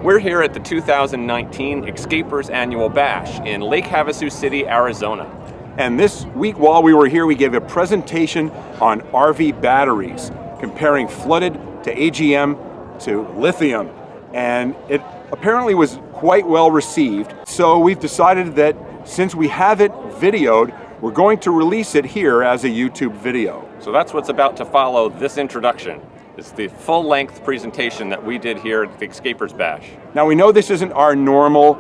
We're here at the 2019 Xscapers Annual Bash in Lake Havasu City, Arizona. And this week while we were here, we gave a presentation on RV batteries, comparing flooded to AGM to lithium. And it apparently was quite well received. So we've decided that since we have it videoed, we're going to release it here as a YouTube video. So that's what's about to follow this introduction. It's the full-length presentation that we did here at the Xscapers Bash. Now we know this isn't our normal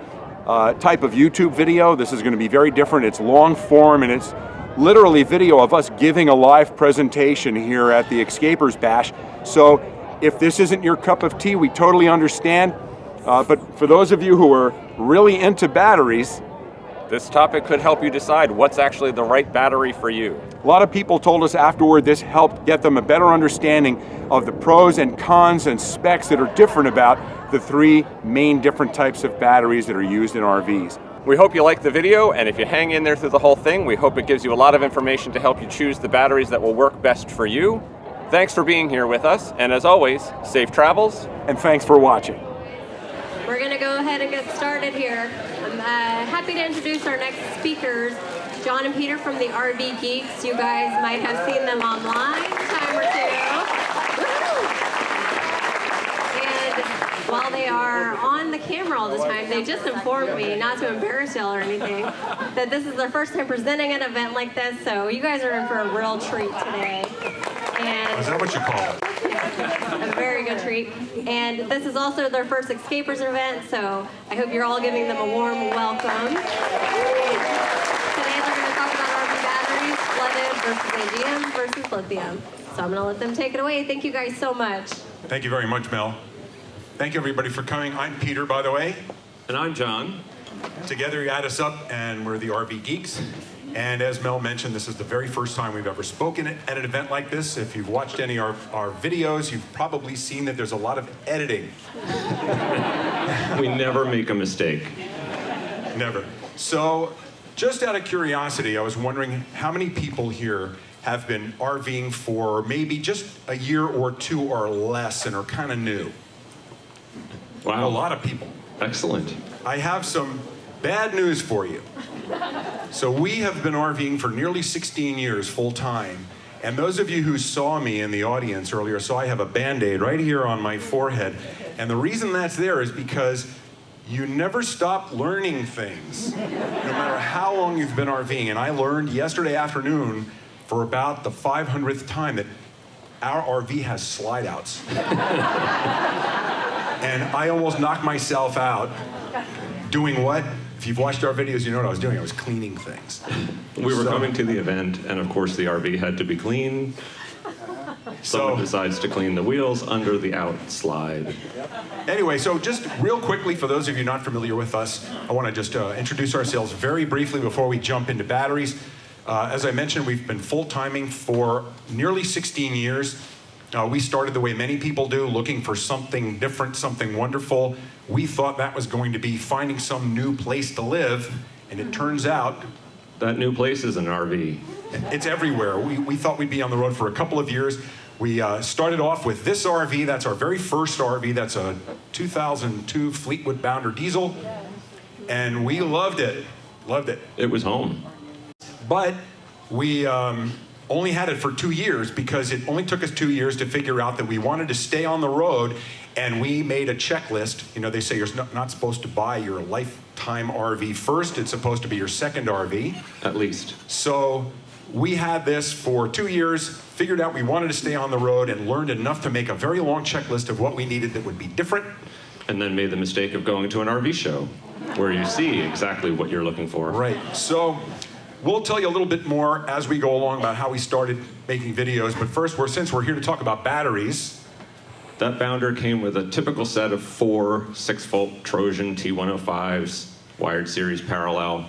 type of YouTube video. This is going to be very different. It's long form and it's literally video of us giving a live presentation here at the Xscapers Bash. So if this isn't your cup of tea, we totally understand. But for those of you who are really into batteries, this topic could help you decide what's actually the right battery for you. A lot of people told us afterward this helped get them a better understanding of the pros and cons and specs that are different about the three main different types of batteries that are used in RVs. We hope you like the video, and if you hang in there through the whole thing, we hope it gives you a lot of information to help you choose the batteries that will work best for you. Thanks for being here with us, and as always, safe travels. And thanks for watching. We're going to go ahead and get started here. I'm happy to introduce our next speakers, John and Peter from the RVgeeks. You guys might have seen them online a time or two. And while they are on the camera all the time, they just informed me, not to embarrass y'all or anything, that this is their first time presenting an event like this, so you guys are in for a real treat today. And is that what you call it? a very good treat. And this is also their first Xscapers event, so I hope you're all giving them a warm welcome. Today they're going to talk about RV batteries, flooded versus AGM versus lithium. So I'm going to let them take it away. Thank you guys so much. Thank you very much, Mel. Thank you, everybody, for coming. I'm Peter, by the way. And I'm John. Together you add us up, and we're the RVgeeks. And as Mel mentioned, this is the very first time we've ever spoken at an event like this. If you've watched any of our videos, you've probably seen that there's a lot of editing. We never make a mistake. Never. So, just out of curiosity, I was wondering how many people here have been RVing for maybe just a year or two or less and are kind of new? Wow. A lot of people. Excellent. I have some bad news for you. So we have been RVing for nearly 16 years full time. And those of you who saw me in the audience earlier saw I have a Band-Aid right here on my forehead. And the reason that's there is because you never stop learning things, no matter how long you've been RVing. And I learned yesterday afternoon for about the 500th time that our RV has slide outs. And I almost knocked myself out doing what? If you've watched our videos, you know what I was doing. I was cleaning things. We were coming to the event, and of course the RV had to be clean. Someone decides to clean the wheels under the outslide. Anyway, so just real quickly, for those of you not familiar with us, I want to just introduce ourselves very briefly before we jump into batteries. As I mentioned, we've been full-timing for nearly 16 years. We started the way many people do, looking for something different, something wonderful. We thought that was going to be finding some new place to live, and it turns out that new place is an RV. It's everywhere. We thought we'd be on the road for a couple of years. We started off with this RV. That's our very first RV. That's a 2002 Fleetwood Bounder diesel, and we loved it. Loved it. It was home. But we only had it for 2 years because it only took us 2 years to figure out that we wanted to stay on the road, and we made a checklist. You know, they say you're not supposed to buy your lifetime RV first. It's supposed to be your second RV. At least. So we had this for 2 years, figured out we wanted to stay on the road, and learned enough to make a very long checklist of what we needed that would be different. And then made the mistake of going to an RV show where you see exactly what you're looking for. Right. So we'll tell you a little bit more as we go along about how we started making videos. But first, since we're here to talk about batteries. That Bounder came with a typical set of 4 6-volt Trojan T105s, wired series parallel.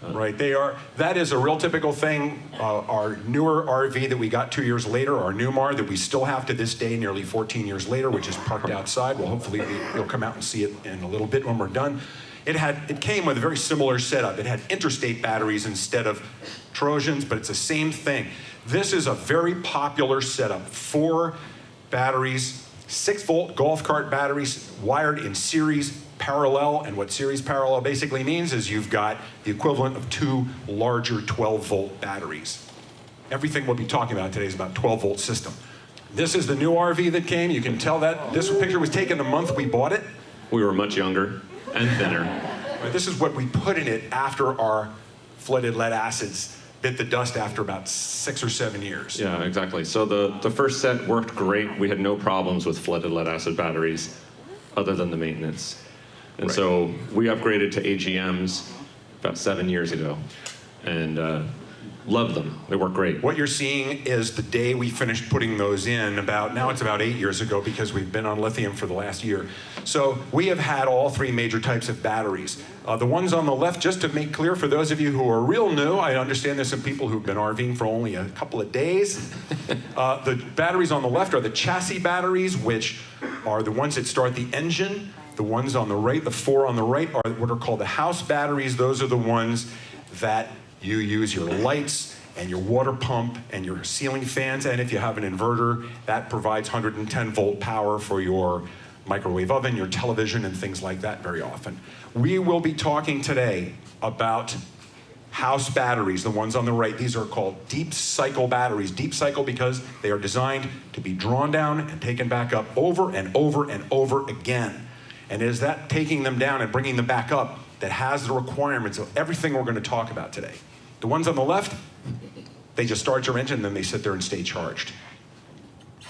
Right, that is a real typical thing. Our newer RV that we got 2 years later, our Newmar that we still have to this day, nearly 14 years later, which is parked outside. Well, hopefully you'll come out and see it in a little bit when we're done. It came with a very similar setup. It had interstate batteries instead of Trojans, but it's the same thing. This is a very popular setup. 4 batteries 6-volt golf cart batteries wired in series parallel. And what series parallel basically means is you've got the equivalent of 2 larger 12-volt batteries. Everything we'll be talking about today is about 12-volt system. This is the new RV that came. You can tell that this picture was taken the month we bought it. We were much younger and thinner. This is what we put in it after our flooded lead acids bit the dust after about 6 or 7 years. Yeah, exactly. So the first set worked great. We had no problems with flooded lead acid batteries other than the maintenance. And Right. so we upgraded to AGMs about 7 years ago and loved them. They work great. What you're seeing is the day we finished putting those in, now it's about 8 years ago because we've been on lithium for the last year. So we have had all 3 major types of batteries. The ones on the left, just to make clear for those of you who are real new, I understand there's some people who've been RVing for only a couple of days. The batteries on the left are the chassis batteries, which are the ones that start the engine. The ones on the right, the 4 on the right, are what are called the house batteries. Those are the ones that you use your lights and your water pump and your ceiling fans, and if you have an inverter, that provides 110-volt power for your microwave oven, your television, and things like that very often. We will be talking today about house batteries, the ones on the right. These are called deep cycle batteries. Deep cycle because they are designed to be drawn down and taken back up over and over and over again. And it is that taking them down and bringing them back up that has the requirements of everything we're going to talk about today. The ones on the left, they just start your engine, then they sit there and stay charged.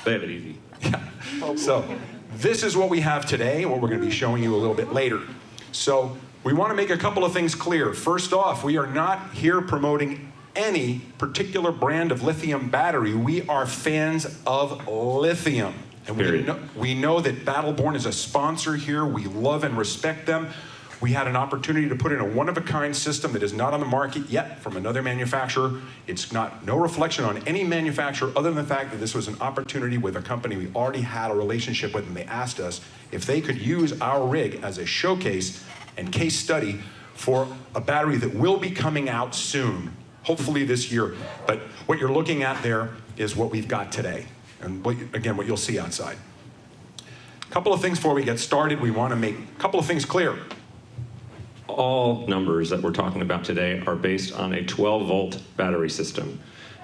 They have it easy. Yeah. So this is what we have today, what we're going to be showing you a little bit later. So we want to make a couple of things clear. First off, we are not here promoting any particular brand of lithium battery. We are fans of lithium. And we know that Battleborn is a sponsor here. We love and respect them. We had an opportunity to put in a one-of-a-kind system that is not on the market yet from another manufacturer. It's no reflection on any manufacturer other than the fact that this was an opportunity with a company we already had a relationship with, and they asked us if they could use our rig as a showcase and case study for a battery that will be coming out soon, hopefully this year. But what you're looking at there is what we've got today, and what you'll see outside. A couple of things before we get started. We want to make a couple of things clear. All numbers that we're talking about today are based on a 12-volt battery system.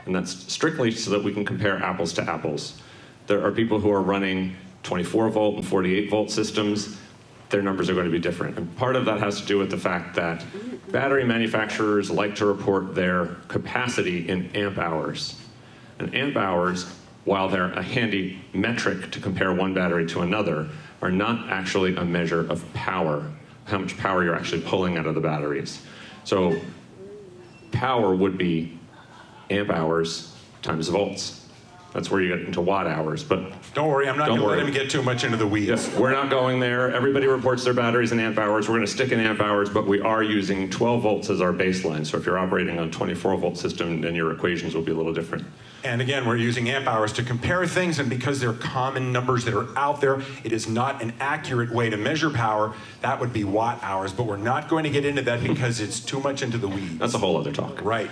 And that's strictly so that we can compare apples to apples. There are people who are running 24-volt and 48-volt systems. Their numbers are going to be different. And part of that has to do with the fact that battery manufacturers like to report their capacity in amp hours. And amp hours, while they're a handy metric to compare one battery to another, are not actually a measure of power, how much power you're actually pulling out of the batteries. So power would be amp hours times volts. That's where you get into watt hours, but don't worry, I'm not going to let him get too much into the weeds. Yes, we're not going there. Everybody reports their batteries in amp hours. We're going to stick in amp hours, but we are using 12 volts as our baseline. So if you're operating on a 24-volt system, then your equations will be a little different. And again, we're using amp hours to compare things, and because they're common numbers that are out there, it is not an accurate way to measure power. That would be watt hours, but we're not going to get into that because it's too much into the weeds. That's a whole other talk. Right.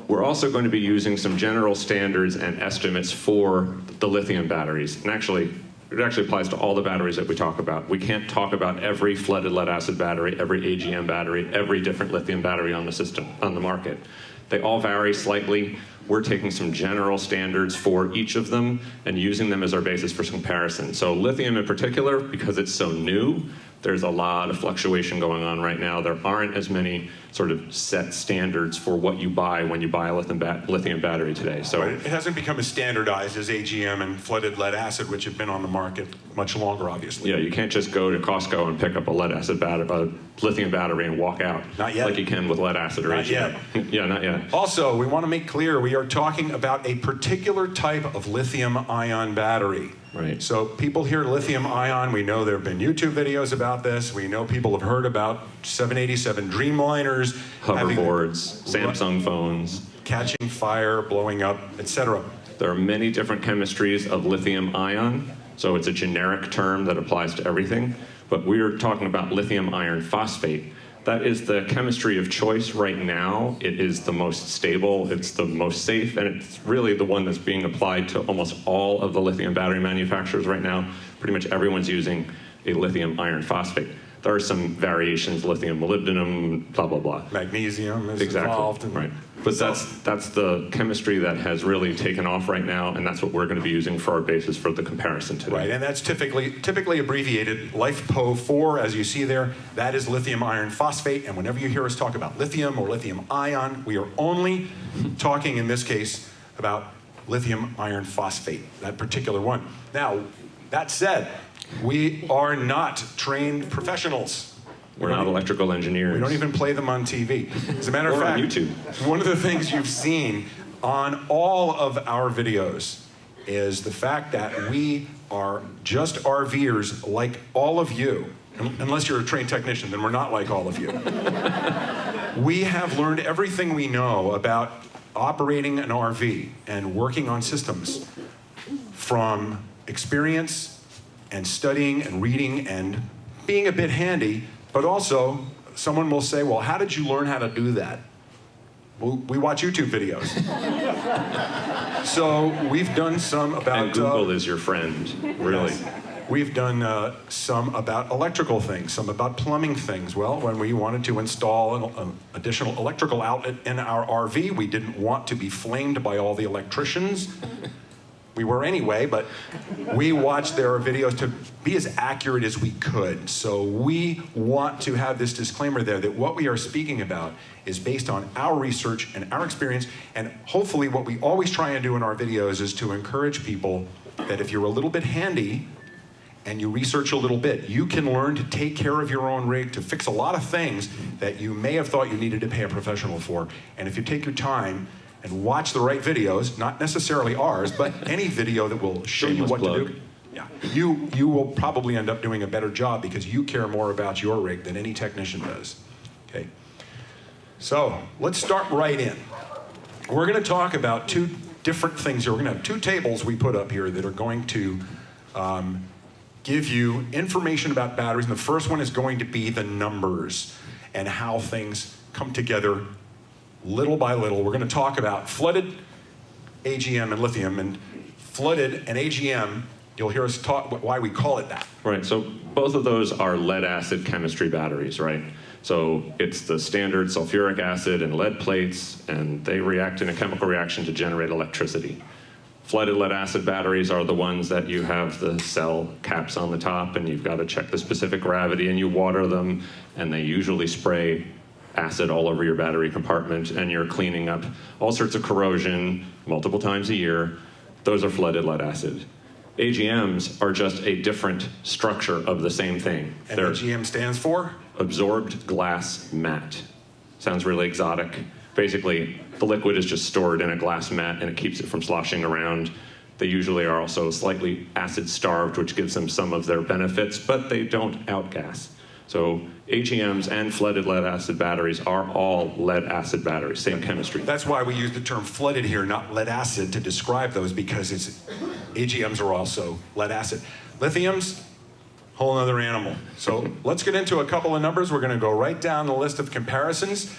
We're also going to be using some general standards and estimates for the lithium batteries. And actually, it actually applies to all the batteries that we talk about. We can't talk about every flooded lead acid battery, every AGM battery, every different lithium battery on the system, on the market. They all vary slightly. We're taking some general standards for each of them and using them as our basis for comparison. So lithium in particular, because it's so new, there's a lot of fluctuation going on right now. There aren't as many sort of set standards for what you buy when you buy a lithium battery today. So it hasn't become as standardized as AGM and flooded lead acid, which have been on the market much longer, obviously. Yeah, you can't just go to Costco and pick up a lithium battery and walk out. Not yet. Like you can with lead acid or Not AGM. yet. Yeah, not yet. Also, we want to make clear we are talking about a particular type of lithium-ion battery. Right. So people hear lithium ion, we know there have been YouTube videos about this, we know people have heard about 787 Dreamliners, Hoverboards, Samsung phones. Catching fire, blowing up, etc. There are many different chemistries of lithium ion, so it's a generic term that applies to everything, but we're talking about lithium iron phosphate. That is the chemistry of choice right now. It is the most stable, it's the most safe, and it's really the one that's being applied to almost all of the lithium battery manufacturers right now pretty much everyone's using a lithium iron phosphate. There are some variations, lithium molybdenum, blah, blah, blah. Magnesium is involved. Right. But that's the chemistry that has really taken off right now, and that's what we're going to be using for our basis for the comparison today. Right, and that's typically abbreviated LiFePO4, as you see there. That is lithium iron phosphate, and whenever you hear us talk about lithium or lithium ion, we are only talking, in this case, about lithium iron phosphate, that particular one. Now, that said, we are not trained professionals. We're not electrical engineers. We don't even play them on TV. As a matter of fact, on YouTube. One of the things you've seen on all of our videos is the fact that we are just RVers like all of you. Unless you're a trained technician, then we're not like all of you. We have learned everything we know about operating an RV and working on systems from experience and studying and reading and being a bit handy. But also, someone will say, well, how did you learn how to do that? Well, we watch YouTube videos. So we've done some about... And Google is your friend, really. Yes. We've done some about electrical things, some about plumbing things. Well, when we wanted to install an additional electrical outlet in our RV, we didn't want to be flamed by all the electricians. We were anyway, but we watched their videos to be as accurate as we could. So we want to have this disclaimer there that what we are speaking about is based on our research and our experience, and hopefully what we always try and do in our videos is to encourage people that if you're a little bit handy and you research a little bit, you can learn to take care of your own rig, to fix a lot of things that you may have thought you needed to pay a professional for. And if you take your time and watch the right videos, not necessarily ours, but any video that will show you what to do. Yeah, you will probably end up doing a better job because you care more about your rig than any technician does. Okay, so let's start right in. We're going to talk about two different things here. We're going to have two tables we put up here that are going to give you information about batteries. And the first one is going to be the numbers and how things come together little by little. We're going to talk about flooded, AGM, and lithium. And flooded and AGM, you'll hear us talk why we call it that. Right, so both of those are lead acid chemistry batteries, right? So it's the standard sulfuric acid and lead plates, and they react in a chemical reaction to generate electricity. Flooded lead acid batteries are the ones that you have the cell caps on the top, and you've got to check the specific gravity, and you water them, and they usually spray acid all over your battery compartment, and you're cleaning up all sorts of corrosion multiple times a year. Those are flooded lead acid. AGMs are just a different structure of the same thing. And AGM stands for? Absorbed glass mat. Sounds really exotic. Basically, the liquid is just stored in a glass mat and it keeps it from sloshing around. They usually are also slightly acid starved, which gives them some of their benefits, but they don't outgas. So AGMs and flooded lead acid batteries are all lead acid batteries, same chemistry. That's why we use the term flooded here, not lead acid, to describe those, because AGMs are also lead acid. Lithiums, whole other animal. So let's get into a couple of numbers. We're going to go right down the list of comparisons,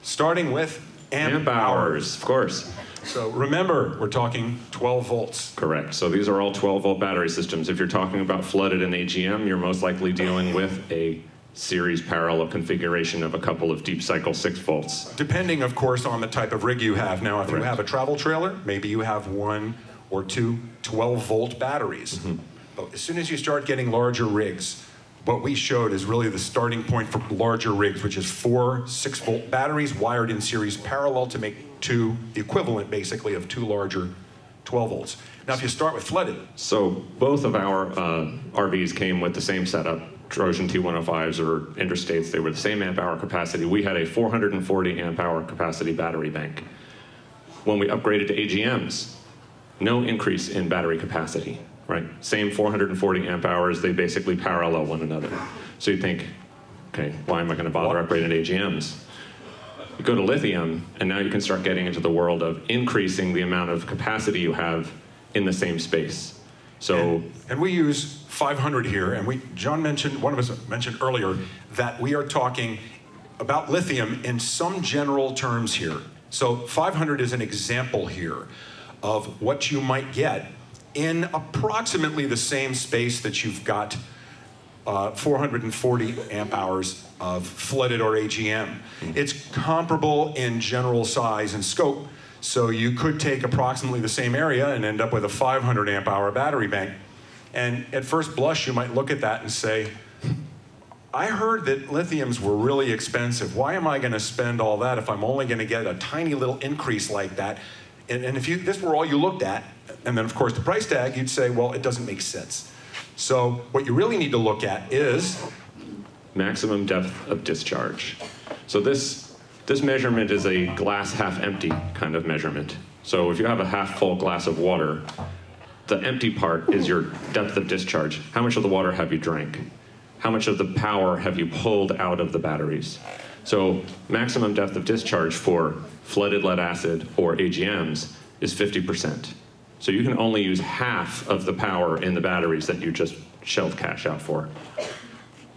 starting with amp hours. Of course. So remember, we're talking 12 volts. Correct. So these are all 12-volt battery systems. If you're talking about flooded and AGM, you're most likely dealing with a series parallel configuration of a couple of deep cycle 6 volts. Depending, of course, on the type of rig you have. Now, if you have a travel trailer, maybe you have 1 or 2 12-volt batteries. Mm-hmm. But as soon as you start getting larger rigs, what we showed is really the starting point for larger rigs, which is 4 6-volt batteries wired in series parallel to make the equivalent, basically, of 2 larger 12 volts. Now, if you start with flooded. So both of our RVs came with the same setup, Trojan T105s or Interstates. They were the same amp hour capacity. We had a 440 amp hour capacity battery bank. When we upgraded to AGMs, no increase in battery capacity, right? Same 440 amp hours, they basically parallel one another. So you think, okay, why am I going to bother upgrading to AGMs? You go to lithium, and now you can start getting into the world of increasing the amount of capacity you have in the same space. So, and we use 500 here, and one of us mentioned earlier that we are talking about lithium in some general terms here. So 500 is an example here of what you might get in approximately the same space that you've got 440 amp hours of flooded or AGM. It's comparable in general size and scope, so you could take approximately the same area and end up with a 500 amp hour battery bank. And at first blush, you might look at that and say, I heard that lithiums were really expensive. Why am I going to spend all that if I'm only going to get a tiny little increase like that? And if this were all you looked at, and then of course the price tag, you'd say, well, it doesn't make sense. So what you really need to look at is maximum depth of discharge. So this measurement is a glass half empty kind of measurement. So if you have a half full glass of water, the empty part is your depth of discharge. How much of the water have you drank? How much of the power have you pulled out of the batteries? So maximum depth of discharge for flooded lead acid or AGMs is 50%. So you can only use half of the power in the batteries that you just shelled cash out for.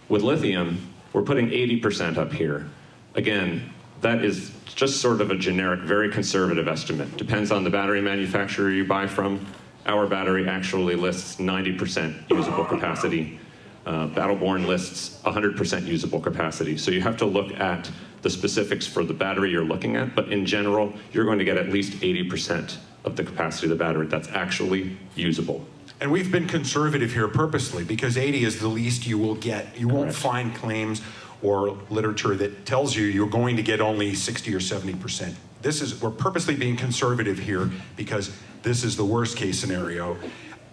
With lithium, we're putting 80% up here. Again, that is just sort of a generic, very conservative estimate. Depends on the battery manufacturer you buy from. Our battery actually lists 90% usable capacity. Battleborn lists 100% usable capacity. So you have to look at the specifics for the battery you're looking at, but in general, you're going to get at least 80% of the capacity of the battery that's actually usable. And we've been conservative here purposely because 80 is the least you will get. You won't find claims or literature that tells you you're going to get only 60 or 70%. We're purposely being conservative here because this is the worst case scenario.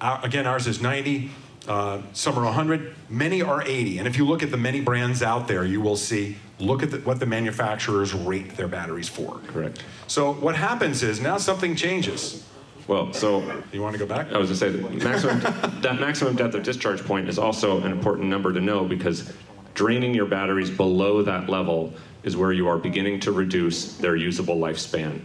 Again, ours is 90, some are 100, many are 80. And if you look at the many brands out there, you will see, look at what the manufacturers rate their batteries for. Correct. So what happens is now something changes. Well, so you want to go back? I was going to say that maximum depth of discharge point is also an important number to know because draining your batteries below that level is where you are beginning to reduce their usable lifespan.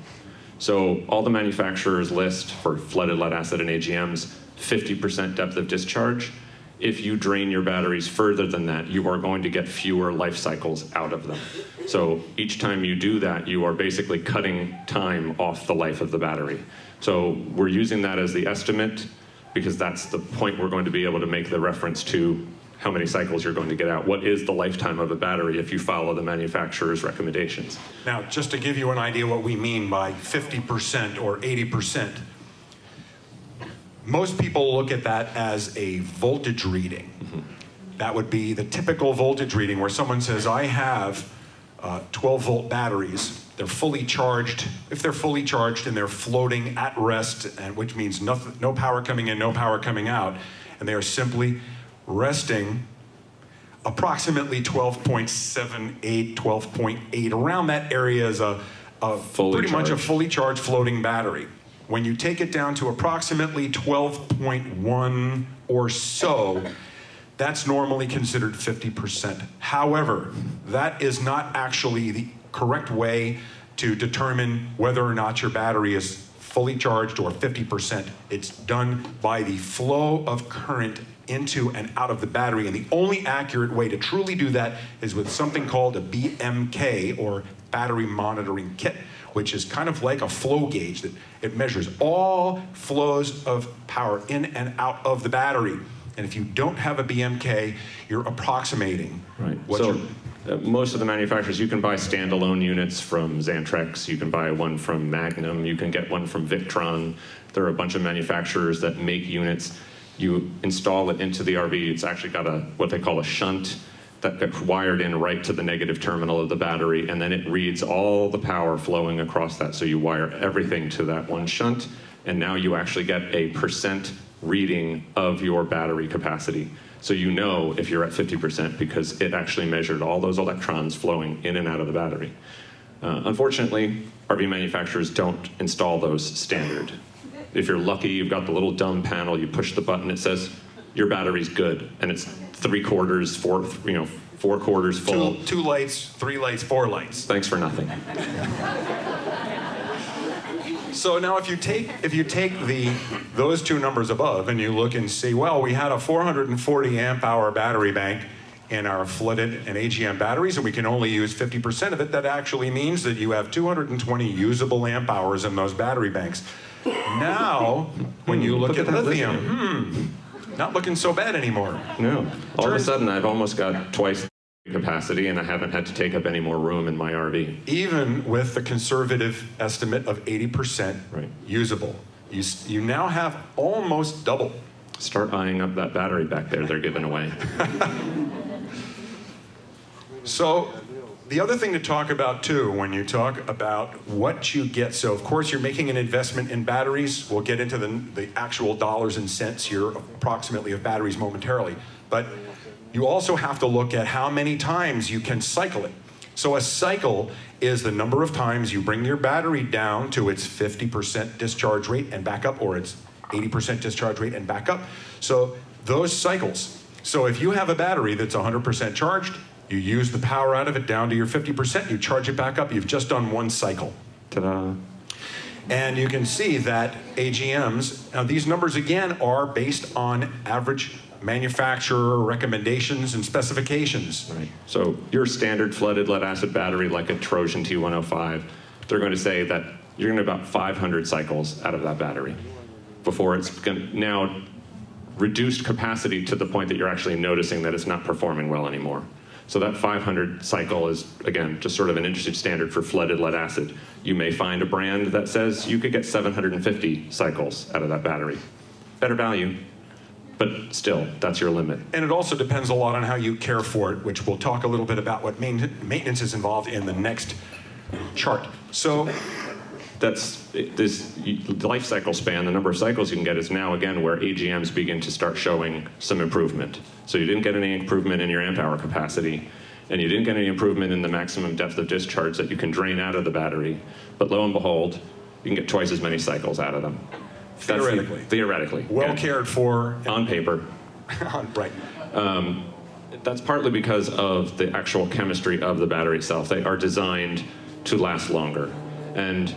So all the manufacturers list for flooded lead acid and AGMs 50% depth of discharge. If you drain your batteries further than that, you are going to get fewer life cycles out of them. So each time you do that, you are basically cutting time off the life of the battery. So we're using that as the estimate because that's the point we're going to be able to make the reference to how many cycles you're going to get out. What is the lifetime of a battery if you follow the manufacturer's recommendations? Now, just to give you an idea what we mean by 50% or 80%, most people look at that as a voltage reading. That would be the typical voltage reading where someone says, I have 12-volt batteries. They're fully charged. If they're fully charged and they're floating at rest, and which means no power coming in, no power coming out, and they are simply resting approximately 12.78, 12.8. Around that area is pretty much a fully charged floating battery. When you take it down to approximately 12.1 or so, that's normally considered 50%. However, that is not actually the correct way to determine whether or not your battery is fully charged or 50%. It's done by the flow of current into and out of the battery, and the only accurate way to truly do that is with something called a BMK, or battery monitoring kit, which is kind of like a flow gauge that it measures all flows of power in and out of the battery. And if you don't have a BMK, you're approximating. Right. Most of the manufacturers, you can buy standalone units from Xantrex, you can buy one from Magnum, you can get one from Victron. There are a bunch of manufacturers that make units. You install it into the RV. It's actually got what they call a shunt that gets wired in right to the negative terminal of the battery, and then it reads all the power flowing across that. So you wire everything to that one shunt, and now you actually get a % reading of your battery capacity. So you know if you're at 50% because it actually measured all those electrons flowing in and out of the battery. Unfortunately, RV manufacturers don't install those standard. If you're lucky, you've got the little dumb panel, you push the button, it says your battery's good, and it's 3/4, 4/4 full. Two lights, 3 lights, 4 lights. Thanks for nothing. So now if you take those two numbers above and you look and see, well, we had a 440 amp hour battery bank in our flooded and AGM batteries, and we can only use 50% of it, that actually means that you have 220 usable amp hours in those battery banks. Now, when you look at that lithium, not looking so bad anymore. No. All of a sudden, I've almost got twice the capacity, and I haven't had to take up any more room in my RV. Even with the conservative estimate of 80% Right. usable, you now have almost double. Start eyeing up that battery back there they're giving away. So the other thing to talk about too, when you talk about what you get, so of course you're making an investment in batteries. We'll get into the actual dollars and cents here approximately of batteries momentarily. But you also have to look at how many times you can cycle it. So a cycle is the number of times you bring your battery down to its 50% discharge rate and back up, or its 80% discharge rate and back up. So those cycles. So if you have a battery that's 100% charged, you use the power out of it down to your 50%, you charge it back up, you've just done one cycle. Ta-da. And you can see that AGMs, now these numbers again are based on average manufacturer recommendations and specifications. Right. So your standard flooded lead acid battery, like a Trojan T105, they're going to say that you're going to about 500 cycles out of that battery before it's going to now reduced capacity to the point that you're actually noticing that it's not performing well anymore. So that 500 cycle is, again, just sort of an industry standard for flooded lead acid. You may find a brand that says you could get 750 cycles out of that battery. Better value, but still, that's your limit. And it also depends a lot on how you care for it, which we'll talk a little bit about what maintenance is involved in the next chart. So That's this life cycle span, the number of cycles you can get is now again where AGMs begin to start showing some improvement. So you didn't get any improvement in your amp hour capacity, and you didn't get any improvement in the maximum depth of discharge that you can drain out of the battery. But lo and behold, you can get twice as many cycles out of them. theoretically. Theoretically. Well yeah. cared for. On paper. Right. That's partly because of the actual chemistry of the battery itself. They are designed to last longer. And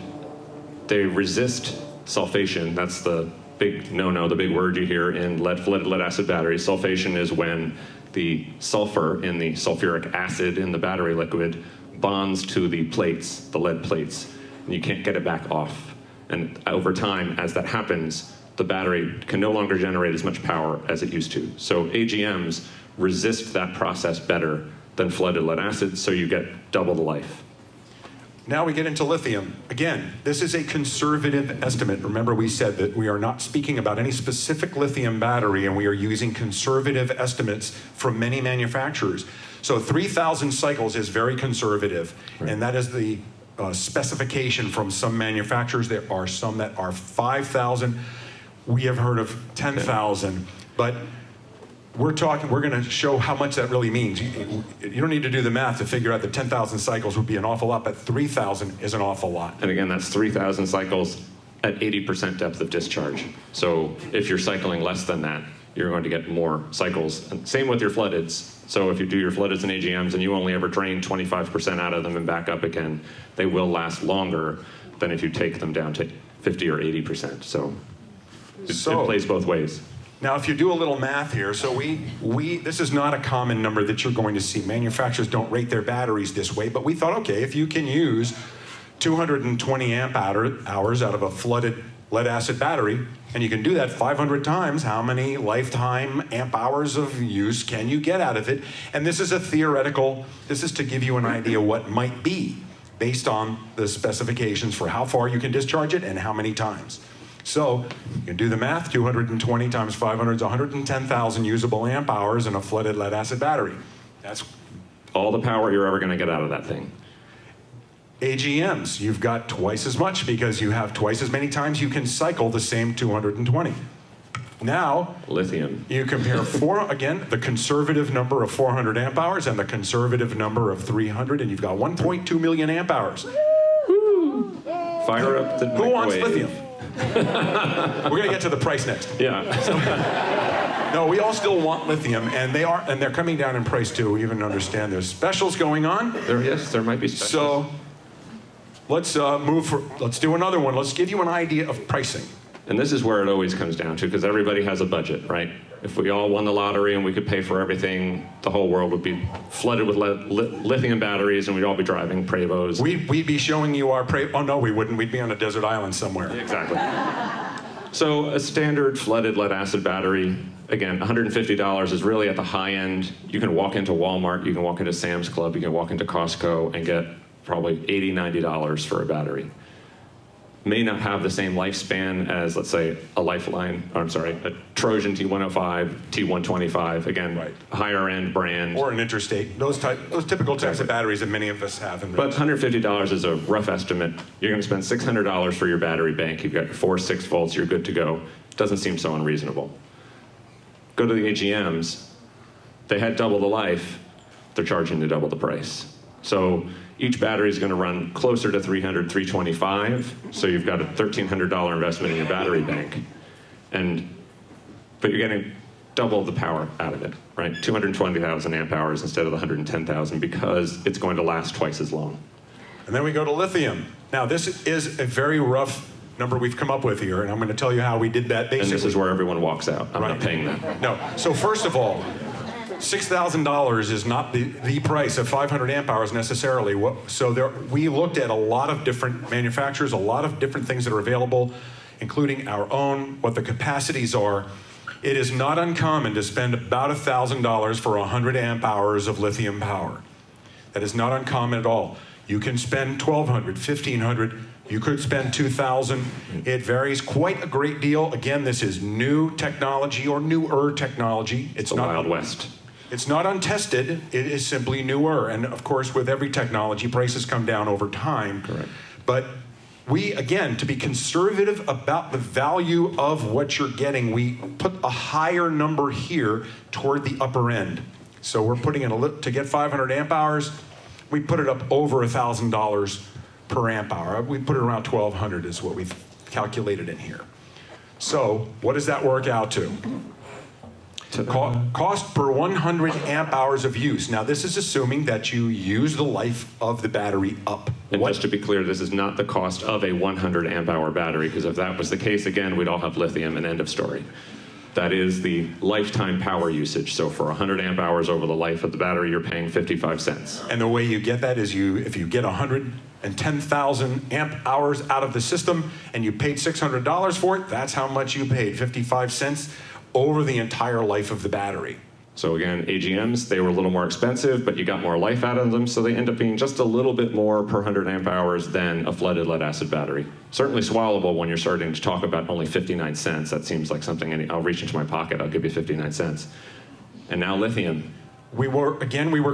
they resist sulfation. That's the big no-no, the big word you hear in flooded lead acid batteries. Sulfation is when the sulfur in the sulfuric acid in the battery liquid bonds to the plates, the lead plates, and you can't get it back off. And over time, as that happens, the battery can no longer generate as much power as it used to. So AGMs resist that process better than flooded lead acid, so you get double the life. Now we get into lithium. Again, this is a conservative estimate. Remember, we said that we are not speaking about any specific lithium battery, and we are using conservative estimates from many manufacturers. So 3,000 cycles is very conservative, Right. and that is the specification from some manufacturers. There are some that are 5,000. We have heard of 10,000, but we're going to show how much that really means. You don't need to do the math to figure out that 10,000 cycles would be an awful lot, but 3,000 is an awful lot. And again, that's 3,000 cycles at 80% depth of discharge. So if you're cycling less than that, you're going to get more cycles. And same with your floodeds. So if you do your floodeds and AGMs and you only ever drain 25% out of them and back up again, they will last longer than if you take them down to 50 or 80%. So it plays both ways. Now, if you do a little math here, so this is not a common number that you're going to see. Manufacturers don't rate their batteries this way, but we thought, okay, if you can use 220 amp hours out of a flooded lead acid battery, and you can do that 500 times, how many lifetime amp hours of use can you get out of it? And this is a theoretical, this is to give you an idea what might be based on the specifications for how far you can discharge it and how many times. So you can do the math, 220 times 500 is 110,000 usable amp hours in a flooded lead acid battery. That's all the power you're ever going to get out of that thing. AGMs, you've got twice as much because you have twice as many times you can cycle the same 220. Now, lithium. You compare again, the conservative number of 400 amp hours and the conservative number of 300, and you've got 1.2 million amp hours. Woo! Fire up the Who wants microwave. lithium? We're going to get to the price next. Yeah. No, we all still want lithium, and they're coming down in price too. We even understand there's specials going on. There might be specials. So let's let's do another one. Let's give you an idea of pricing. And this is where it always comes down to, because everybody has a budget, right? If we all won the lottery and we could pay for everything, the whole world would be flooded with lithium batteries, and we'd all be driving Prevos. We'd be showing you our oh no, we wouldn't. We'd be on a desert island somewhere. Exactly. So a standard flooded lead acid battery, again, $150 is really at the high end. You can walk into Walmart, you can walk into Sam's Club, you can walk into Costco and get probably $80, $90 for a battery. May not have the same lifespan as, let's say, a Trojan T105, T125, again, Right. higher end brand. Or an Interstate. Those typical types of batteries that many of us have. But $150 is a rough estimate. You're going to spend $600 for your battery bank. You've got 4 6 volts. You're good to go. Doesn't seem so unreasonable. Go to the AGMs. They had double the life. They're charging you double the price. So each battery is going to run closer to 300, 325. So you've got a $1,300 investment in your battery bank, but you're getting double the power out of it, right? 220,000 amp hours instead of the 110,000 because it's going to last twice as long. And then we go to lithium. Now this is a very rough number we've come up with here, and I'm going to tell you how we did that basically. And this is where everyone walks out. I'm not paying that. No. So first of all, $6,000 is not the price of 500 amp hours necessarily. We looked at a lot of different manufacturers, a lot of different things that are available, including our own, what the capacities are. It is not uncommon to spend about $1,000 for 100 amp hours of lithium power. That is not uncommon at all. You can spend $1,200, $1,500. You could spend $2,000. It varies quite a great deal. Again, this is new technology or newer technology. It's not Wild West. It's not untested, it is simply newer. And of course, with every technology, prices come down over time. Correct. But we, again, to be conservative about the value of what you're getting, we put a higher number here toward the upper end. So we're putting in to get 500 amp hours, we put it up over $1,000 per amp hour. We put it around 1,200 is what we've calculated in here. So what does that work out to? Cost per 100 amp hours of use. Now, this is assuming that you use the life of the battery up. And just to be clear, this is not the cost of a 100 amp hour battery, because if that was the case, again, we'd all have lithium and end of story. That is the lifetime power usage. So for 100 amp hours over the life of the battery, you're paying 55 cents. And the way you get that is if you get 110,000 amp hours out of the system and you paid $600 for it, that's how much you paid, 55 cents over the entire life of the battery. So again, AGMs, they were a little more expensive, but you got more life out of them, so they end up being just a little bit more per 100 amp hours than a flooded lead acid battery. Certainly swallowable when you're starting to talk about only 59 cents. That seems like something, I'll reach into my pocket, I'll give you 59 cents. And now lithium. We were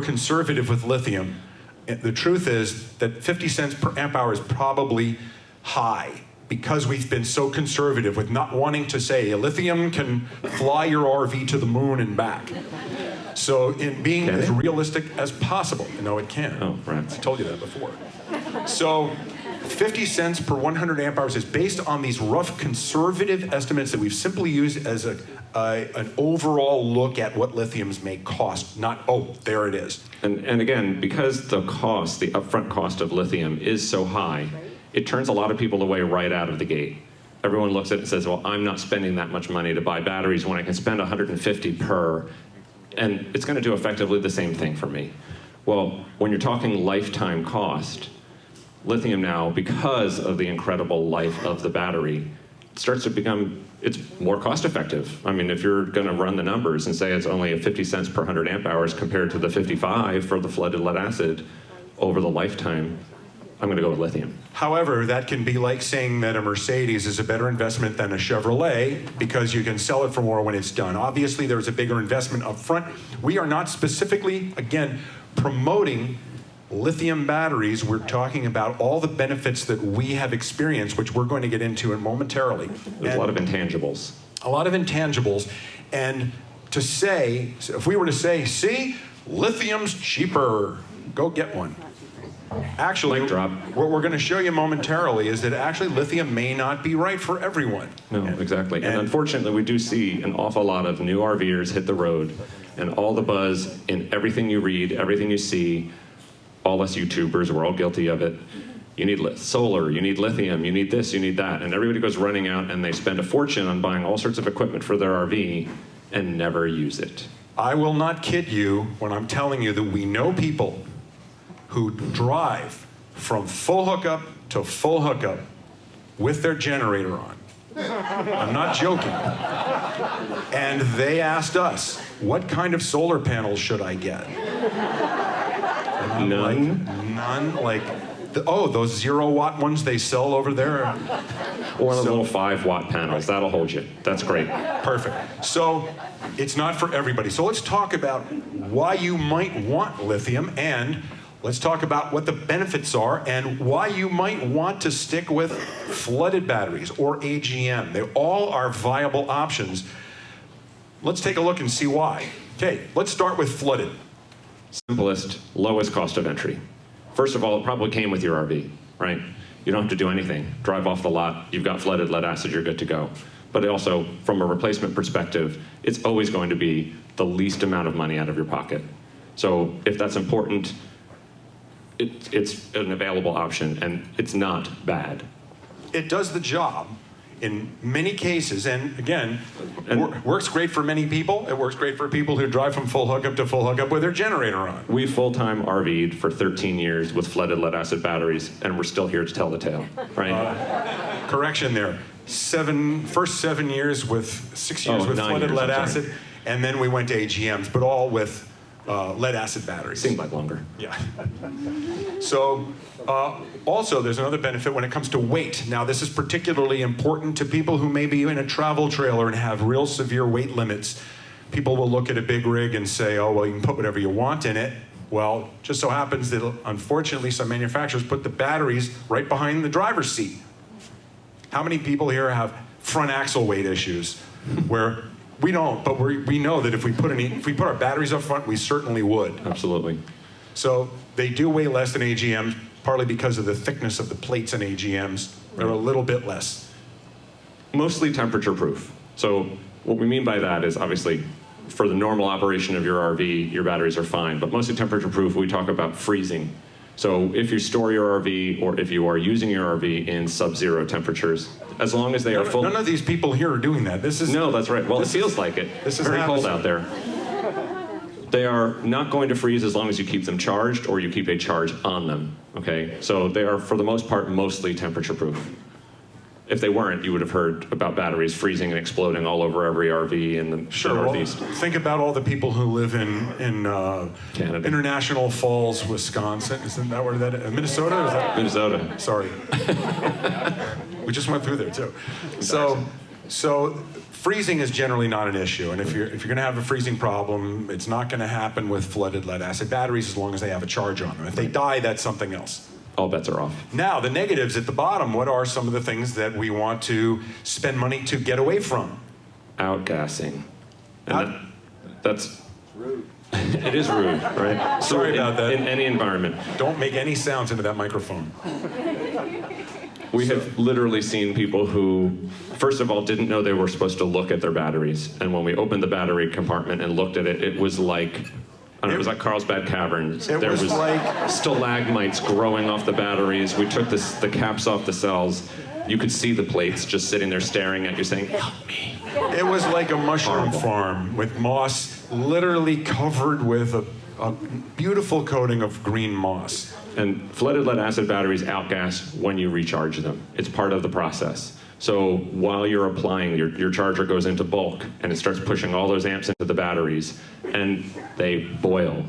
conservative with lithium. The truth is that 50 cents per amp hour is probably high, because we've been so conservative with not wanting to say lithium can fly your RV to the moon and back. So in being as realistic as possible. No, it can. Oh, right. I told you that before. So 50 cents per 100 amp hours is based on these rough conservative estimates that we've simply used as an overall look at what lithiums may cost, not, oh, there it is. And again, because the upfront cost of lithium is so high, it turns a lot of people away right out of the gate. Everyone looks at it and says, well, I'm not spending that much money to buy batteries when I can spend $150 per, and it's going to do effectively the same thing for me. Well, when you're talking lifetime cost, lithium now, because of the incredible life of the battery, starts to become, it's more cost effective. I mean, if you're going to run the numbers and say it's only at 50 cents per 100 amp hours compared to the 55 for the flooded lead acid over the lifetime, I'm going to go with lithium. However, that can be like saying that a Mercedes is a better investment than a Chevrolet because you can sell it for more when it's done. Obviously, there's a bigger investment up front. We are not specifically, again, promoting lithium batteries. We're talking about all the benefits that we have experienced, which we're going to get into momentarily. There's a lot of intangibles. A lot of intangibles. And to say, if we were to say, see, lithium's cheaper, go get one. Actually, what we're going to show you momentarily is that actually lithium may not be right for everyone. No, exactly. And unfortunately, we do see an awful lot of new RVers hit the road, and all the buzz in everything you read, everything you see, all us YouTubers, we're all guilty of it. You need solar, you need lithium, you need this, you need that. And everybody goes running out and they spend a fortune on buying all sorts of equipment for their RV. and never use it. I will not kid you when I'm telling you that we know people who drive from full hookup to full hookup with their generator on. I'm not joking. And they asked us, what kind of solar panels should I get? And I'm None? like, none? Like, those 0-watt ones they sell over there? Or the little 5-watt panels. That'll hold you. That's great. Perfect. So it's not for everybody. So let's talk about why you might want lithium, and let's talk about what the benefits are and why you might want to stick with flooded batteries or AGM. They all are viable options. Let's take a look and see why. Okay, let's start with flooded. Simplest, lowest cost of entry. First of all, it probably came with your RV, right? You don't have to do anything. Drive off the lot, you've got flooded lead acid, you're good to go. But also, from a replacement perspective, it's always going to be the least amount of money out of your pocket. So if that's important, it's an available option, and it's not bad. It does the job in many cases, and again, works great for many people. It works great for people who drive from full hookup to full hookup with their generator on. We full-time RV'd for 13 years with flooded lead acid batteries, and we're still here to tell the tale, right? Correction there. First 7 years with 6 years with 9 flooded years, lead I'm sorry. acid, and then we went to AGMs, but all with lead acid batteries. Seemed like longer. Yeah. So also there's another benefit when it comes to weight. Now this is particularly important to people who may be in a travel trailer and have real severe weight limits. People will look at a big rig and say, oh, well, you can put whatever you want in it. Well, just so happens that unfortunately some manufacturers put the batteries right behind the driver's seat. How many people here have front axle weight issues where we don't, but we know that if we put our batteries up front, we certainly would. Absolutely. So they do weigh less than AGMs, partly because of the thickness of the plates in AGMs. They're a little bit less. Mostly temperature proof. So what we mean by that is obviously for the normal operation of your RV, your batteries are fine, but mostly temperature proof, we talk about freezing. So if you store your RV or if you are using your RV in sub-zero temperatures, as long as they are full. None of these people here are doing that. No, that's right. Well, it feels like it. This is very cold Havasu. out there. They are not going to freeze as long as you keep them charged or you keep a charge on them, okay? So they are, for the most part, mostly temperature proof. If they weren't, you would have heard about batteries freezing and exploding all over every RV in the Northeast. Well, think about all the people who live in Canada. International Falls, Wisconsin. Isn't that where that is? Minnesota? Or is that? Minnesota. Sorry. We just went through there too. So freezing is generally not an issue, and if you're going to have a freezing problem, it's not going to happen with flooded lead acid batteries as long as they have a charge on them. If they die, that's something else. All bets are off. Now, the negatives at the bottom, what are some of the things that we want to spend money to get away from? Outgassing. And that's rude. It is rude, right? Sorry about that. In any environment. Don't make any sounds into that microphone. We have literally seen people who, first of all, didn't know they were supposed to look at their batteries. And when we opened the battery compartment and looked at it, it was like, it was like Carlsbad Caverns. There was like stalagmites growing off the batteries. We took the caps off the cells. You could see the plates just sitting there staring at you saying, help me. It was like a mushroom farm with moss literally covered with a beautiful coating of green moss. And flooded lead acid batteries outgas when you recharge them. It's part of the process. So while you're applying, your charger goes into bulk and it starts pushing all those amps into the batteries and they boil.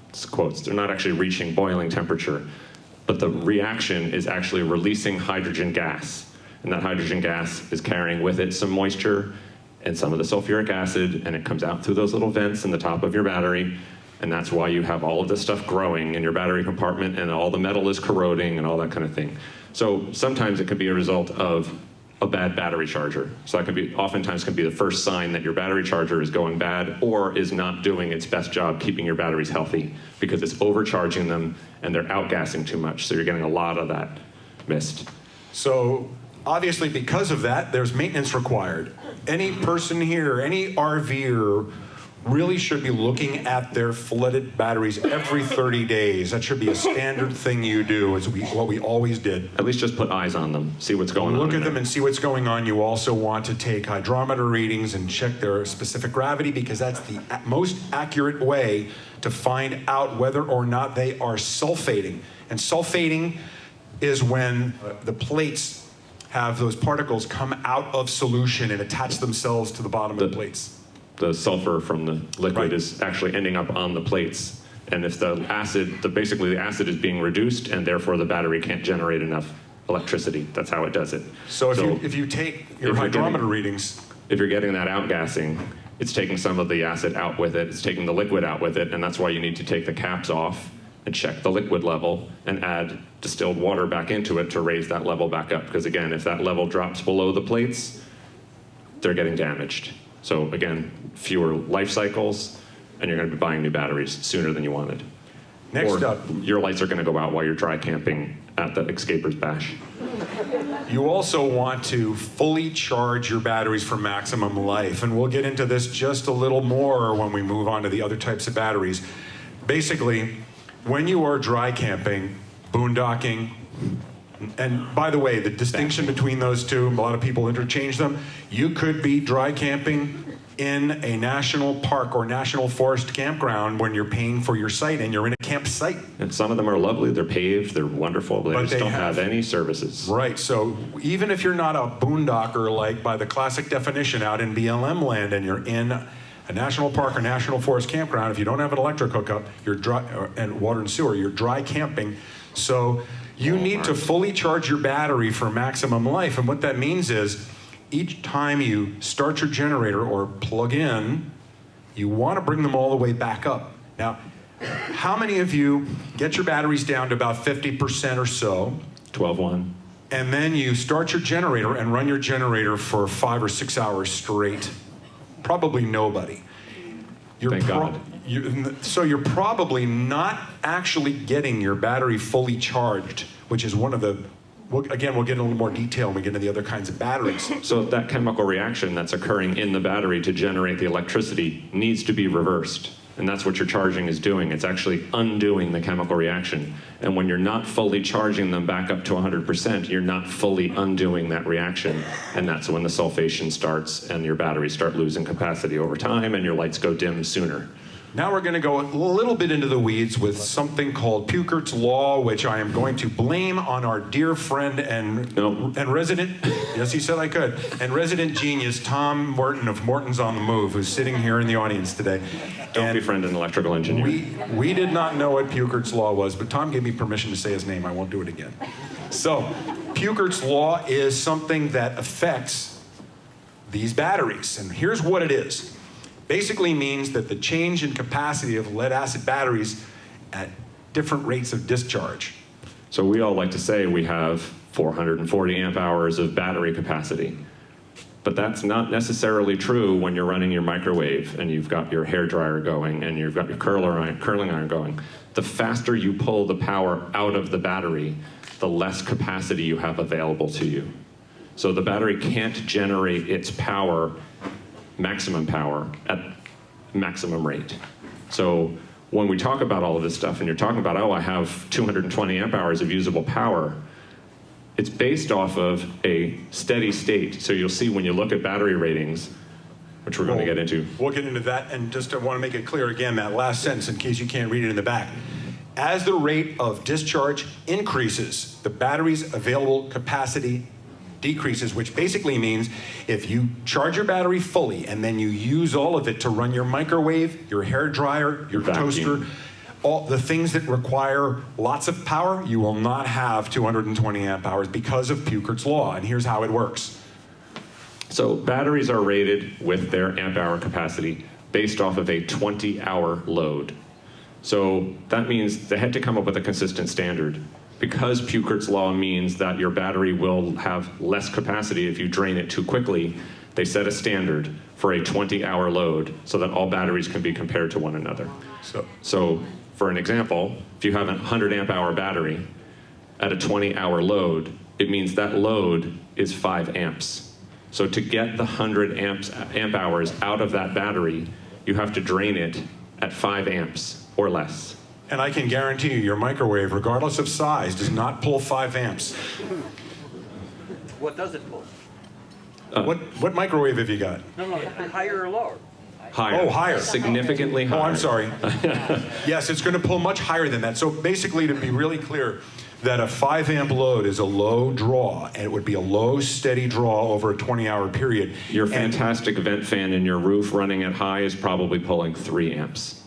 It's quotes. They're not actually reaching boiling temperature, but the reaction is actually releasing hydrogen gas. And that hydrogen gas is carrying with it some moisture and some of the sulfuric acid, and it comes out through those little vents in the top of your battery. And that's why you have all of this stuff growing in your battery compartment and all the metal is corroding and all that kind of thing. So sometimes it could be a result of a bad battery charger. So that oftentimes can be the first sign that your battery charger is going bad or is not doing its best job keeping your batteries healthy because it's overcharging them and they're outgassing too much. So you're getting a lot of that missed. So obviously because of that, there's maintenance required. Any person here, any RVer really should be looking at their flooded batteries every 30 days. That should be a standard thing you do, is what we always did. At least just put eyes on them, see what's going on. Look at them and see what's going on. You also want to take hydrometer readings and check their specific gravity, because that's the most accurate way to find out whether or not they are sulfating. And sulfating is when the plates have those particles come out of solution and attach themselves to the bottom of the plates. The sulfur from the liquid Right. is actually ending up on the plates. And if the acid, basically the acid is being reduced, and therefore the battery can't generate enough electricity. That's how it does it. So if you take your hydrometer readings, if you're getting that outgassing, it's taking some of the acid out with it, it's taking the liquid out with it, and that's why you need to take the caps off and check the liquid level and add distilled water back into it to raise that level back up. Because again, if that level drops below the plates, they're getting damaged. So again, fewer life cycles, and you're going to be buying new batteries sooner than you wanted. next up, Your lights are going to go out while you're dry camping at the Xscapers Bash. you also want to fully charge your batteries for maximum life. And we'll get into this just a little more when we move on to the other types of batteries. Basically, when you are dry camping, boondocking, and by the way, the distinction between those two, a lot of people interchange them. You could be dry camping in a national park or national forest campground when you're paying for your site and you're in a campsite. And some of them are lovely, they're paved, they're wonderful, but they just they don't have any services. Right, so even if you're not a boondocker, like by the classic definition out in BLM land, and you're in a national park or national forest campground, if you don't have an electric hookup, you're dry, and water and sewer, you're dry camping. So you need to fully charge your battery for maximum life. And what that means is each time you start your generator or plug in, you want to bring them all the way back up. Now, how many of you get your batteries down to about 50% or so, 12-1. and then you start your generator and run your generator for 5 or 6 hours straight? Probably nobody. Thank God. So you're probably not actually getting your battery fully charged, which is one of the, we'll get in a little more detail when we get into the other kinds of batteries. So that chemical reaction that's occurring in the battery to generate the electricity needs to be reversed. And that's what your charging is doing. It's actually undoing the chemical reaction. And when you're not fully charging them back up to 100%, you're not fully undoing that reaction. And that's when the sulfation starts and your batteries start losing capacity over time and your lights go dim sooner. Now we're going to go a little bit into the weeds with something called Puchert's Law, which I am going to blame on our dear friend and resident, yes, he said I could, and resident genius, Tom Morton of Morton's on the Move, who's sitting here in the audience today. Don't befriend an electrical engineer. We did not know what Puchert's Law was, but Tom gave me permission to say his name. I won't do it again. So, Puchert's Law is something that affects these batteries, and here's what it is. Basically means that the change in capacity of lead-acid batteries at different rates of discharge. So we all like to say we have 440 amp hours of battery capacity. But that's not necessarily true when you're running your microwave and you've got your hairdryer going and you've got your curling iron going. The faster you pull the power out of the battery, the less capacity you have available to you. So the battery can't generate its power, maximum power, at maximum rate. So when we talk about all of this stuff and you're talking about, oh, I have 220 amp hours of usable power, it's based off of a steady state. So you'll see when you look at battery ratings, which we're going to get into. We'll get into that, and just I want to make it clear again, that last sentence, in case you can't read it in the back. As the rate of discharge increases, the battery's available capacity decreases, which basically means if you charge your battery fully and then you use all of it to run your microwave, your hair dryer, your toaster, all the things that require lots of power, you will not have 220 amp hours because of Puchert's Law. And here's how it works. So batteries are rated with their amp hour capacity based off of a 20-hour load. So that means they had to come up with a consistent standard. Because Puchert's Law means that your battery will have less capacity if you drain it too quickly, they set a standard for a 20-hour load so that all batteries can be compared to one another. So for an example, if you have a 100 amp hour battery at a 20-hour load, it means that load is 5 amps. So to get the 100 amp hours out of that battery, you have to drain it at 5 amps or less. And I can guarantee you, your microwave, regardless of size, does not pull 5 amps. What does it pull? What microwave have you got? No, higher or lower? Higher. Oh, higher. Significantly higher. Oh, I'm sorry. Yes, it's going to pull much higher than that. So basically, to be really clear, that a 5 amp load is a low draw, and it would be a low, steady draw over a 20-hour period. Your fantastic vent fan in your roof running at high is probably pulling 3 amps.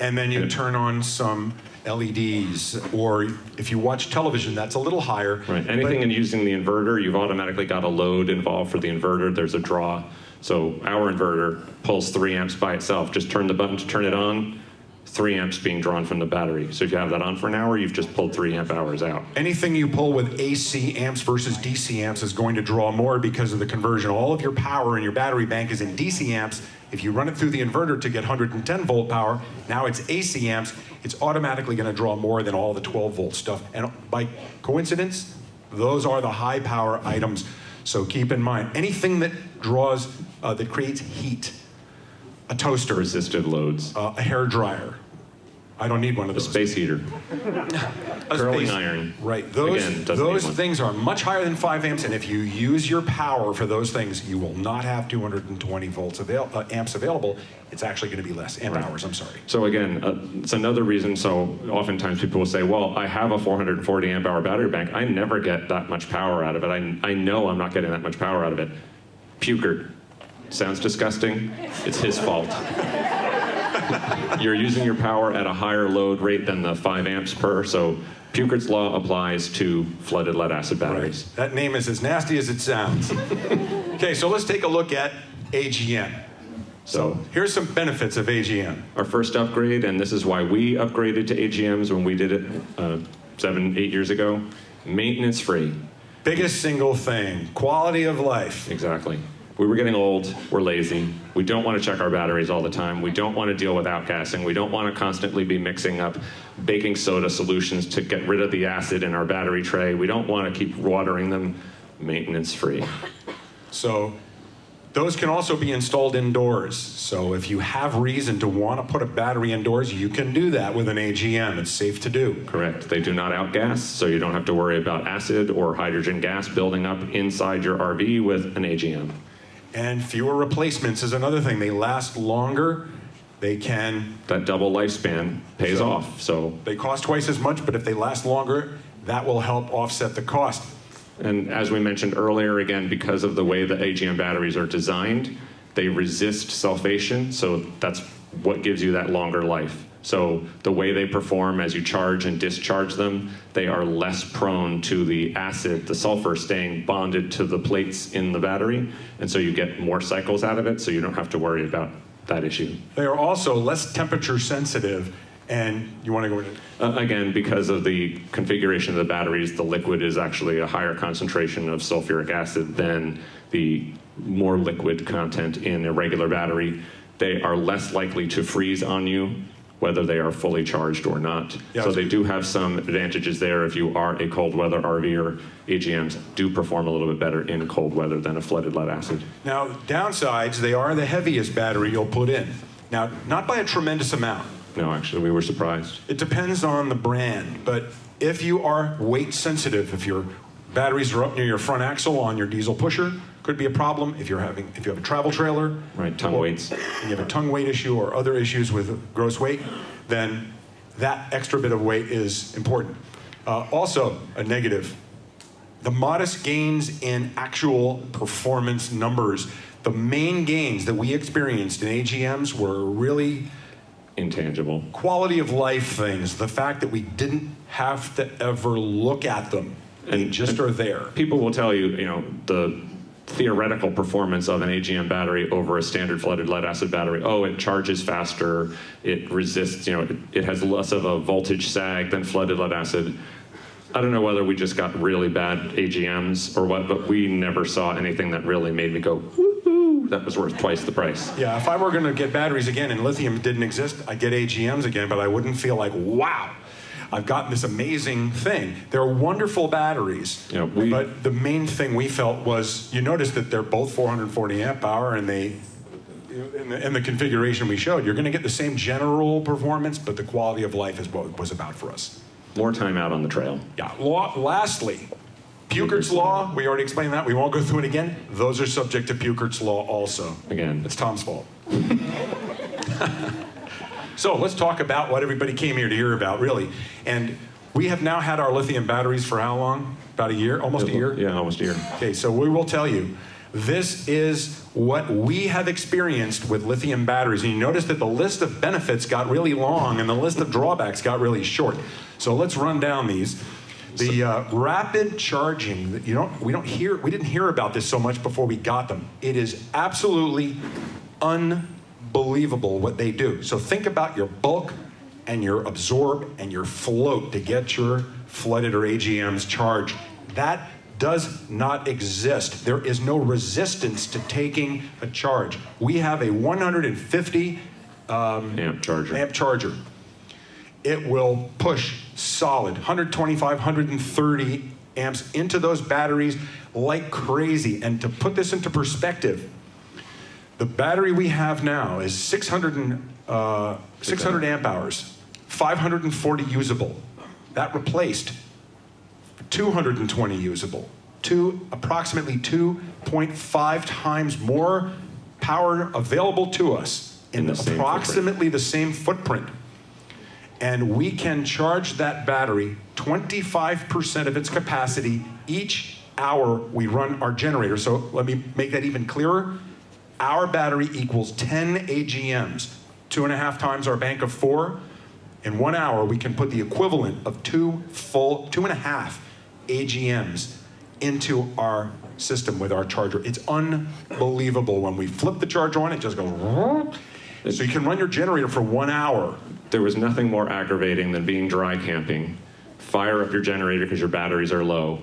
And then you turn on some LEDs, or if you watch television, that's a little higher. Right. Anything in using the inverter, you've automatically got a load involved for the inverter. There's a draw. So our inverter pulls 3 amps by itself. Just turn the button to turn it on, 3 amps being drawn from the battery. So if you have that on for an hour, you've just pulled 3 amp hours out. Anything you pull with AC amps versus DC amps is going to draw more because of the conversion. All of your power in your battery bank is in DC amps. If you run it through the inverter to get 110 volt power, now it's AC amps. It's automatically going to draw more than all the 12 volt stuff. And by coincidence, those are the high power items. So keep in mind, anything that draws, that creates heat, a toaster, Resistive loads. a hair dryer. I don't need one of A those. space heater. A Curling space- iron. Right. Those, Again, doesn't need those one. things are much higher than 5 amps, and if you use your power for those things, you will not have 220 volts amps available. It's actually going to be less amp hours. I'm sorry. So again, it's another reason. So oftentimes people will say, well, I have a 440 amp hour battery bank. I never get that much power out of it. I know I'm not getting that much power out of it. Puker. Sounds disgusting. It's his fault. You're using your power at a higher load rate than the 5 amps per. So Puker's law applies to flooded lead acid batteries. Right. That name is as nasty as it sounds. Okay, so let's take a look at AGM. So here's some benefits of AGM. Our first upgrade, and this is why we upgraded to AGMs when we did it 7, 8 years ago, maintenance free. Biggest single thing, quality of life. Exactly. We were getting old, we're lazy, we don't want to check our batteries all the time, we don't want to deal with outgassing, we don't want to constantly be mixing up baking soda solutions to get rid of the acid in our battery tray, we don't want to keep watering them. Maintenance free. So those can also be installed indoors. So if you have reason to want to put a battery indoors, you can do that with an AGM. It's safe to do. Correct. They do not outgas, so you don't have to worry about acid or hydrogen gas building up inside your RV with an AGM. And fewer replacements is another thing. They last longer. They can, That double lifespan pays off. So, they cost twice as much, but if they last longer, that will help offset the cost. and as we mentioned earlier, again, because of the way the AGM batteries are designed, they resist sulfation, so that's what gives you that longer life. So the way they perform as you charge and discharge them, they are less prone to the acid, the sulfur staying bonded to the plates in the battery, and so you get more cycles out of it, so you don't have to worry about that issue. They are also less temperature sensitive. And you want to go into Again, because of the configuration of the batteries, the liquid is actually a higher concentration of sulfuric acid than the more liquid content in a regular battery. They are less likely to freeze on you, whether they are fully charged or not. Yeah, so they do have some advantages there. If you are a cold weather RVer, AGMs do perform a little bit better in cold weather than a flooded lead acid. Now, downsides, they are the heaviest battery you'll put in. Now, not by a tremendous amount. No, actually, we were surprised. It depends on the brand, but if you are weight sensitive, if your batteries are up near your front axle on your diesel pusher, could be a problem. If you have a travel trailer, Right, tongue or weights. and you have a tongue weight issue or other issues with gross weight, then that extra bit of weight is important. Also, a negative, the modest gains in actual performance numbers. The main gains that we experienced in AGMs were really Intangible. quality of life things. The fact that we didn't have to ever look at them. They just are there. People will tell you, the theoretical performance of an AGM battery over a standard flooded lead acid battery. Oh, it charges faster, it resists, it has less of a voltage sag than flooded lead acid. I don't know whether we just got really bad AGMs or what, but we never saw anything that really made me go, woohoo, that was worth twice the price. Yeah, if I were going to get batteries again and lithium didn't exist, I'd get AGMs again, but I wouldn't feel like, wow, I've gotten this amazing thing. They're wonderful batteries, Yeah, but the main thing we felt was, you notice that they're both 440 amp hour and they in the configuration we showed, you're going to get the same general performance, but the quality of life is what it was about for us. More time out on the trail. Yeah. Lastly, Puchert's Law, we already explained that. We won't go through it again. Those are subject to Puchert's Law also. Again. It's Tom's fault. So let's talk about what everybody came here to hear about, really. And we have now had our lithium batteries for how long? About a year? Almost a year? Yeah, almost a year. Okay, so we will tell you, this is what we have experienced with lithium batteries. And you notice that the list of benefits got really long and the list of drawbacks got really short. So let's run down these. The rapid charging, we didn't hear about this so much before we got them. It is absolutely unbelievable what they do. So think about your bulk and your absorb and your float to get your flooded or AGMs charged. That does not exist. There is no resistance to taking a charge. We have a 150 amp charger. It will push solid 125, 130 amps into those batteries like crazy. And to put this into perspective, the battery we have now is 600 amp hours, 540 usable. That replaced 220 usable, approximately 2.5 times more power available to us in approximately the same footprint. And we can charge that battery 25% of its capacity each hour we run our generator. So let me make that even clearer. Our battery equals 10 AGMs, 2.5 times our bank of 4. In 1 hour, we can put the equivalent of 2.5 AGMs into our system with our charger. It's unbelievable. When we flip the charger on, it just goes. So you can run your generator for 1 hour. There was nothing more aggravating than being dry camping. Fire up your generator because your batteries are low.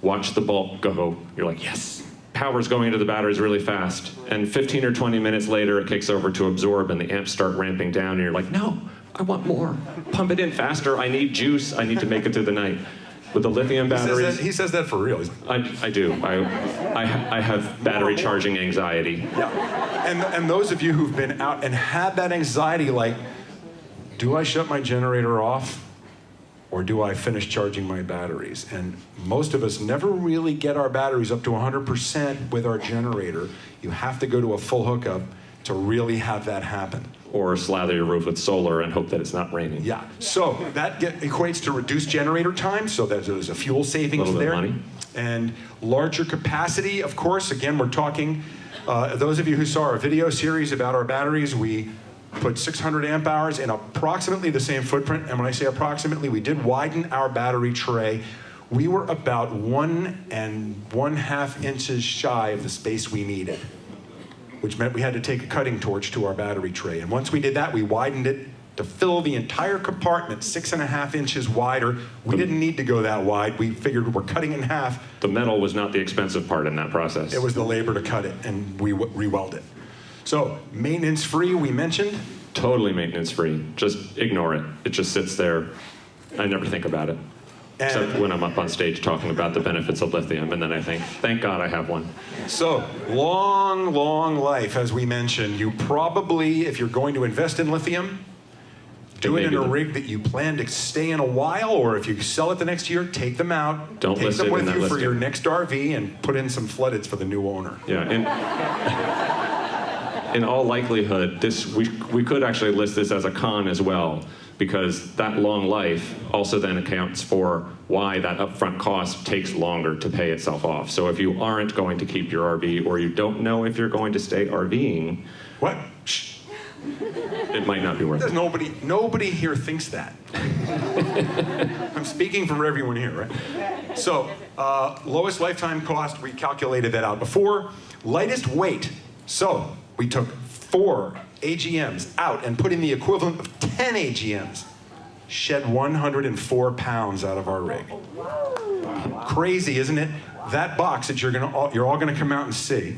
Watch the bulk go. You're like, yes, power's going into the batteries really fast. And 15 or 20 minutes later, it kicks over to absorb and the amps start ramping down. And you're like, no, I want more. Pump it in faster. I need juice. I need to make it through the night. With the lithium batteries, he says that for real. I do. I have battery charging anxiety. Yeah, and those of you who've been out and had that anxiety, like, do I shut my generator off, or do I finish charging my batteries? And most of us never really get our batteries up to 100% with our generator. You have to go to a full hookup to really have that happen. Or slather your roof with solar and hope that it's not raining. Yeah, so that equates to reduced generator time, so there's a fuel savings there. Money. And larger capacity, of course. Again, we're talking, those of you who saw our video series about our batteries, we put 600 amp hours in approximately the same footprint. And when I say approximately, we did widen our battery tray. We were about 1 1/2 inches shy of the space we needed, which meant we had to take a cutting torch to our battery tray. And once we did that, we widened it to fill the entire compartment 6.5 inches wider. We didn't need to go that wide. We figured we're cutting it in half. The metal was not the expensive part in that process. It was the labor to cut it, and we re-weld it. So maintenance-free, we mentioned. Totally maintenance-free. Just ignore it. It just sits there. I never think about it. Except when I'm up on stage talking about the benefits of lithium, and then I think, thank God I have one. So, long, long life, as we mentioned. You probably, if you're going to invest in lithium, do it in a rig that you plan to stay in a while, or if you sell it the next year, take them out. Don't take list them it with in that you for listing. your next RV and put in some floodeds for the new owner. Yeah, in all likelihood, we could actually list this as a con as well, because that long life also then accounts for why that upfront cost takes longer to pay itself off. So if you aren't going to keep your RV, or you don't know if you're going to stay RVing, What? it might not be worth it. Nobody here thinks that. I'm speaking for everyone here, right? So, lowest lifetime cost, we calculated that out before. Lightest weight. So, we took 4 AGMs out and put in the equivalent of 10 AGMs. Shed 104 pounds out of our rig. Crazy, isn't it? That box that you're all gonna come out and see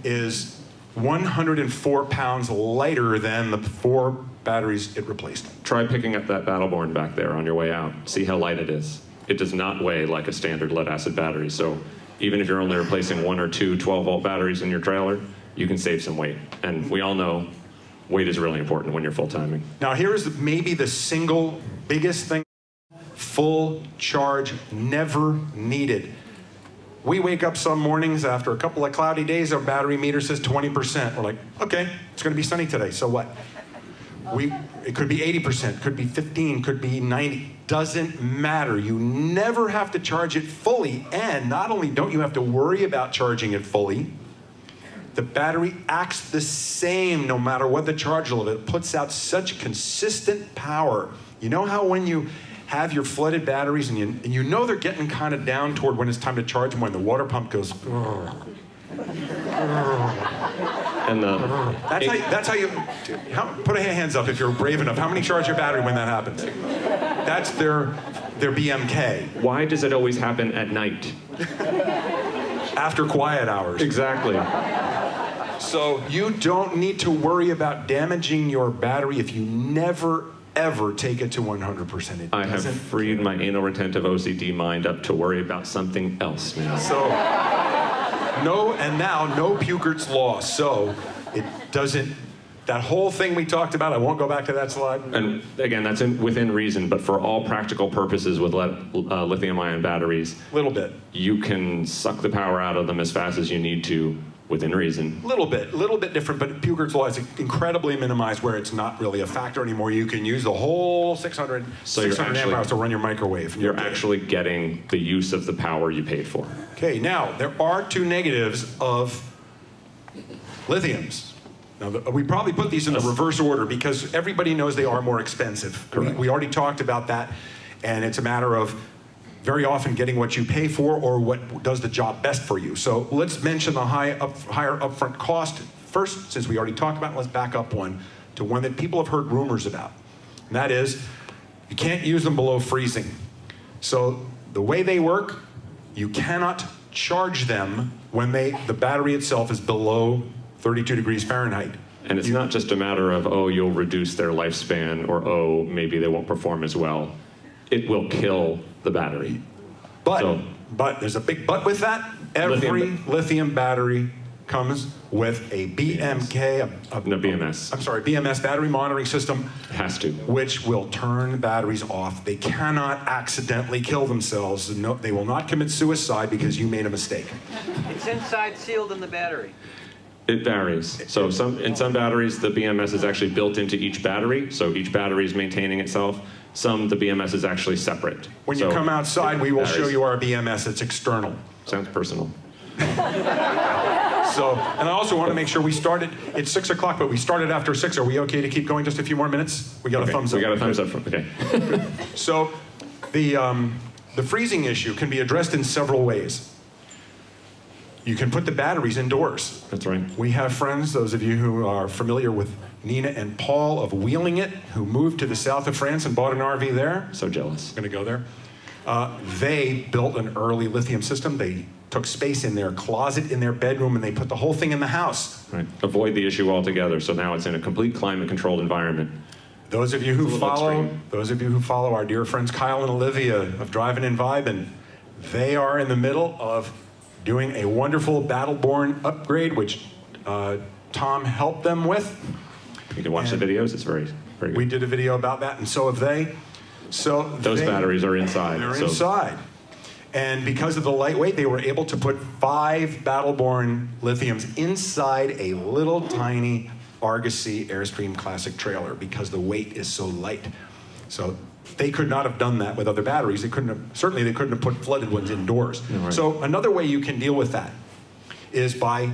is 104 pounds lighter than the 4 batteries it replaced. Try picking up that Battleborn back there on your way out. See how light it is. It does not weigh like a standard lead acid battery. So even if you're only replacing 1 or 2 12-volt batteries in your trailer, you can save some weight. And we all know weight is really important when you're full-timing. Now here's maybe the single biggest thing. Full charge never needed. We wake up some mornings after a couple of cloudy days, our battery meter says 20%. We're like, okay, it's gonna be sunny today, so what? It could be 80%, could be 15, could be 90, doesn't matter. You never have to charge it fully, and not only don't you have to worry about charging it fully, the battery acts the same no matter what the charge level. It puts out such consistent power. You know how when you have your flooded batteries and you know they're getting kind of down toward when it's time to charge them, when the water pump goes, And that's how you, put your hands up if you're brave enough. How many charge your battery when that happens? That's their BMK. why does it always happen at night? After quiet hours. Exactly. So you don't need to worry about damaging your battery if you never, ever take it to 100%. I have freed my anal retentive OCD mind up to worry about something else now. So, no Pukert's law. So it doesn't, that whole thing we talked about, I won't go back to that slide. And again, that's within reason, but for all practical purposes with lithium-ion batteries, Little bit. you can suck the power out of them as fast as you need to within reason. Little bit different, but Pukert's law is incredibly minimized where it's not really a factor anymore. You can use the whole 600 amp hours to run your microwave. You're actually getting the use of the power you paid for. Okay, now, there are two negatives of lithiums. Now, we probably put these in the reverse order because everybody knows they are more expensive. We already talked about that, and it's a matter of very often getting what you pay for or what does the job best for you. So let's mention the higher upfront cost first, since we already talked about it. Let's back up one to one that people have heard rumors about. And that is, you can't use them below freezing. So the way they work, you cannot charge them when the battery itself is below 32 degrees Fahrenheit. And it's not just a matter of, oh, you'll reduce their lifespan, or oh, maybe they won't perform as well. It will kill the battery. But there's a big but with that. Every lithium battery comes with a BMK, BMS battery monitoring system. It has to. Which will turn batteries off. They cannot accidentally kill themselves. No, they will not commit suicide because you made a mistake. It's inside sealed in the battery. It varies. So in some batteries, the BMS is actually built into each battery, so each battery is maintaining itself. Some, the BMS is actually separate. When you come outside, we will show you our BMS. It's external. Sounds personal. So, and I also want to make sure we started, it's 6 o'clock, but we started after 6. Are we okay to keep going just a few more minutes? We got a thumbs up. We got a thumbs up. Okay. So, the freezing issue can be addressed in several ways. You can put the batteries indoors. That's right. We have friends, those of you who are familiar with Nina and Paul of Wheeling It, who moved to the south of France and bought an RV there. So jealous. Going to go there. They built an early lithium system. They took space in their closet in their bedroom and they put the whole thing in the house. Right. Avoid the issue altogether. So now it's in a complete climate-controlled environment. Those of you who follow our dear friends Kyle and Olivia of Driving and Vibin', they are in the middle of doing a wonderful Battleborn upgrade, which Tom helped them with. You can watch the videos. It's very, very good. We did a video about that, and so have they. So those batteries are inside. They're inside. And because of the lightweight, they were able to put 5 Battleborn lithiums inside a little tiny Argosy Airstream Classic trailer because the weight is so light. So they could not have done that with other batteries. They couldn't have put flooded ones indoors. Right. So another way you can deal with that is by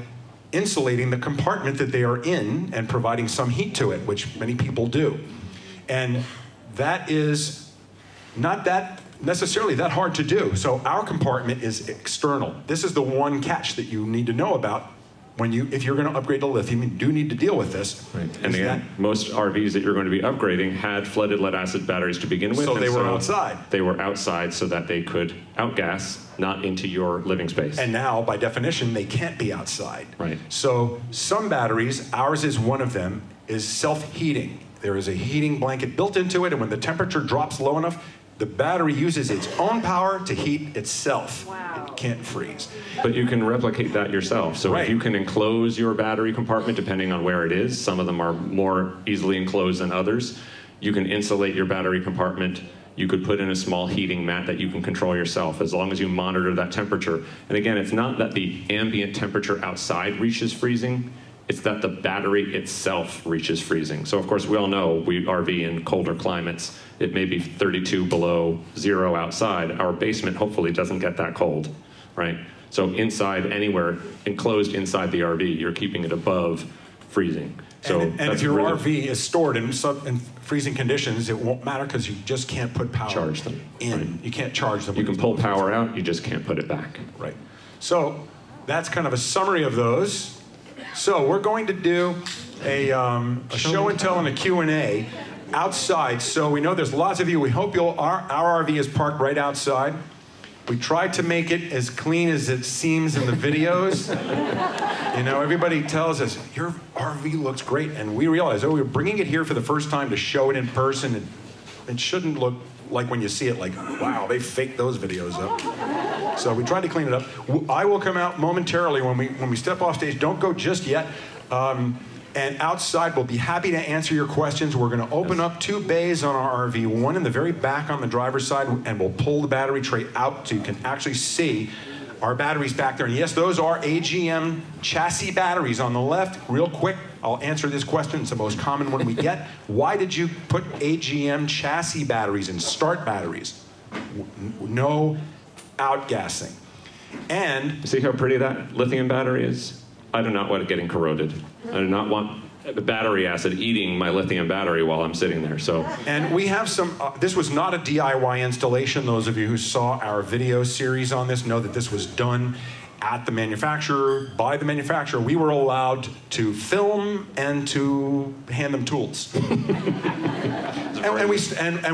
insulating the compartment that they are in and providing some heat to it, which many people do. And that is not that necessarily that hard to do. So our compartment is external. This is the one catch that you need to know about if you're going to upgrade to lithium. You do need to deal with this. Right. And again, most RVs that you're going to be upgrading had flooded lead-acid batteries to begin with. So they were outside. They were outside so that they could outgas, not into your living space. And now, by definition, they can't be outside. Right. So some batteries, ours is one of them, is self-heating. There is a heating blanket built into it, and when the temperature drops low enough, The battery uses its own power to heat itself. Wow. It can't freeze. But you can replicate that yourself. So Right. if you can enclose your battery compartment, depending on where it is, some of them are more easily enclosed than others. You can insulate your battery compartment. You could put in a small heating mat that you can control yourself, as long as you monitor that temperature. And again, it's not that the ambient temperature outside reaches freezing, it's that the battery itself reaches freezing. So of course we all know we RV in colder climates. It may be 32 below zero outside. Our basement hopefully doesn't get that cold, right? So inside, anywhere enclosed inside the RV, you're keeping it above freezing. So And that's if your really, RV is stored in freezing conditions, it won't matter because you just can't put power Charge them, in. right. You can't charge them. you can pull power out, you just can't put it back. Right. So that's kind of a summary of those. So we're going to do a show and tell and a Q&A outside. So we know there's lots of you. We hope you'll. Our RV is parked right outside. We tried to make it as clean as it seems in the videos. You know, everybody tells us, your RV looks great. And we realize, oh, we're bringing it here for the first time to show it in person. It shouldn't look like when you see it, like, wow, they faked those videos up. So we tried to clean it up. I will come out momentarily when we step off stage. Don't go just yet. And outside, we'll be happy to answer your questions. We're going to open up 2 bays on our RV, one in the very back on the driver's side, and we'll pull the battery tray out so you can actually see our batteries back there. And yes, those are AGM chassis batteries on the left. Real quick, I'll answer this question. It's the most common one we get. Why did you put AGM chassis batteries in start batteries? No outgassing. And See how pretty that lithium battery is? I do not want it getting corroded. I do not want the battery acid eating my lithium battery while I'm sitting there. So, And we have some, this was not a DIY installation. Those of you who saw our video series on this know that this was done at the manufacturer, by the manufacturer. We were allowed to film and to hand them tools. and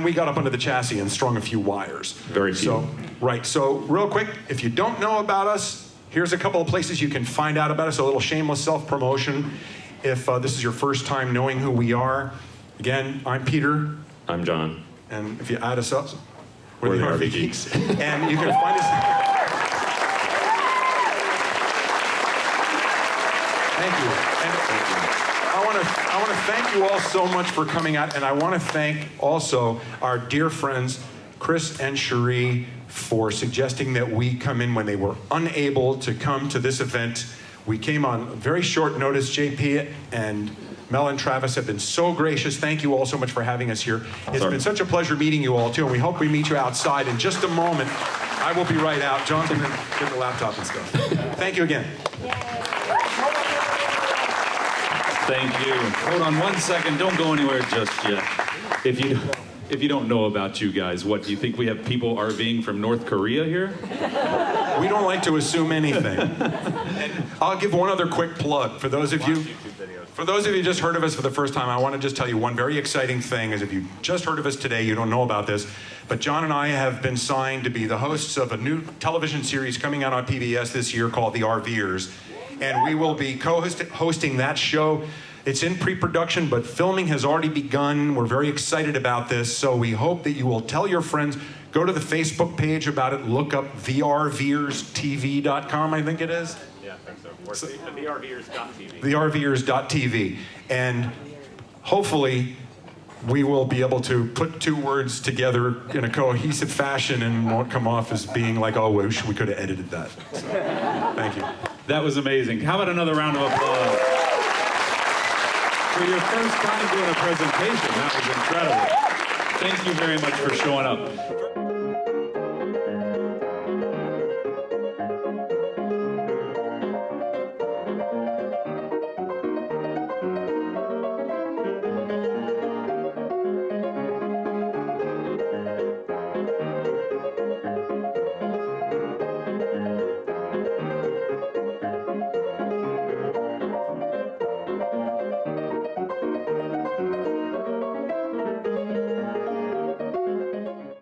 we got up under the chassis and strung a few wires. Very few. So, right, so real quick, if you don't know about us, here's a couple of places you can find out about us, a little shameless self-promotion. If this is your first time knowing who we are, again, I'm Peter. I'm John. And if you add us up, we're We're the the RVgeeks. And you can find us. Thank you. And I want to thank you all so much for coming out, and I want to thank also our dear friends Chris and Cherie for suggesting that we come in when they were unable to come to this event. We came on very short notice. JP and Mel and Travis have been so gracious. Thank you all so much for having us here. It's been such a pleasure meeting you all too, and we hope we meet you outside in just a moment. I will be right out. John's going to get the laptop and stuff. Thank you again. Thank you. Hold on 1 second. Don't go anywhere just yet. If you don't know about you guys, what do you think we have people RVing from North Korea here? We don't like to assume anything. And I'll give one other quick plug for those of you. For those of you who just heard of us for the first time, I want to just tell you one very exciting thing. Is if you just heard of us today, you don't know about this, but John and I have been signed to be the hosts of a new television series coming out on PBS this year called The RVers, and we will be co-hosting that show. It's in pre-production, but filming has already begun. We're very excited about this, so we hope that you will tell your friends. Go to the Facebook page about it. Look up therverstv.com, I think it is. Yeah, I think so. Or thervers.tv. Thervers.tv. And hopefully we will be able to put 2 words together in a cohesive fashion and won't come off as being like, oh, wish we could have edited that. So, thank you. That was amazing. How about another round of applause? For your first time doing a presentation, that was incredible. Thank you very much for showing up.